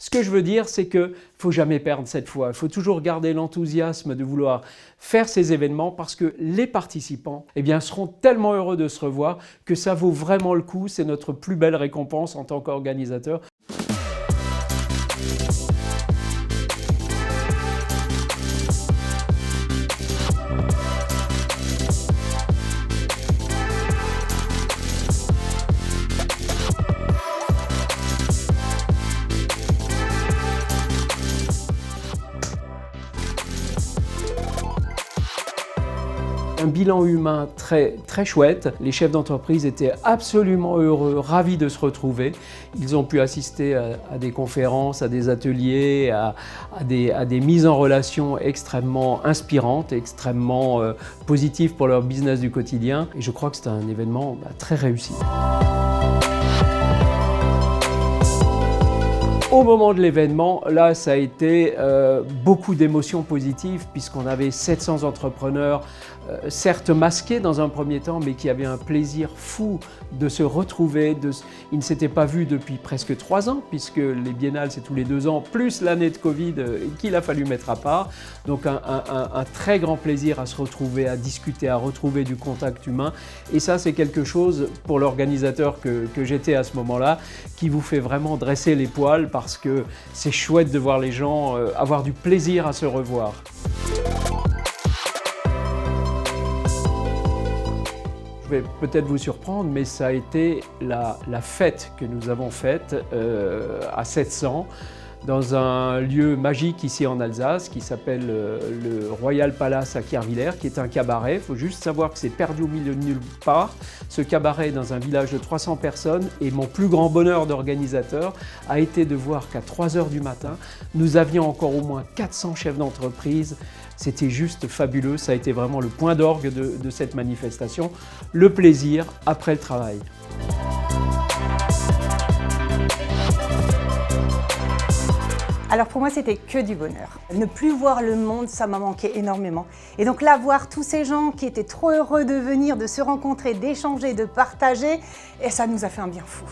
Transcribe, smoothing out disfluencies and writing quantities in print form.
Ce que je veux dire, c'est qu'il ne faut jamais perdre cette foi. Il faut toujours garder l'enthousiasme de vouloir faire ces événements parce que les participants seront tellement heureux de se revoir que ça vaut vraiment le coup. C'est notre plus belle récompense en tant qu'organisateur. Un bilan humain très chouette. Les chefs d'entreprise étaient absolument heureux, ravis de se retrouver. Ils ont pu assister à des conférences, à des ateliers, à des mises en relation extrêmement inspirantes, extrêmement positives pour leur business du quotidien. Et je crois que c'est un événement très réussi. Au moment de l'événement, là, ça a été beaucoup d'émotions positives puisqu'on avait 700 entrepreneurs, certes masqués dans un premier temps, mais qui avaient un plaisir fou de se retrouver. Ils ne s'étaient pas vus depuis presque 3 ans puisque les biennales, c'est tous les 2 ans, plus l'année de Covid qu'il a fallu mettre à part. Donc un très grand plaisir à se retrouver, à discuter, à retrouver du contact humain. Et ça, c'est quelque chose pour l'organisateur que j'étais à ce moment-là qui vous fait vraiment dresser les poils parce que c'est chouette de voir les gens avoir du plaisir à se revoir. Je vais peut-être vous surprendre, mais ça a été la fête que nous avons faite à 700 dans un lieu magique ici en Alsace qui s'appelle le Royal Palace à Kervillers, qui est un cabaret. Il faut juste savoir que c'est perdu au milieu de nulle part. Ce cabaret est dans un village de 300 personnes et mon plus grand bonheur d'organisateur a été de voir qu'à 3 h du matin, nous avions encore au moins 400 chefs d'entreprise. C'était juste fabuleux, ça a été vraiment le point d'orgue de cette manifestation, le plaisir après le travail. Alors pour moi, c'était que du bonheur. Ne plus voir le monde, ça m'a manqué énormément. Et donc là, voir tous ces gens qui étaient trop heureux de venir, de se rencontrer, d'échanger, de partager, et ça nous a fait un bien fou.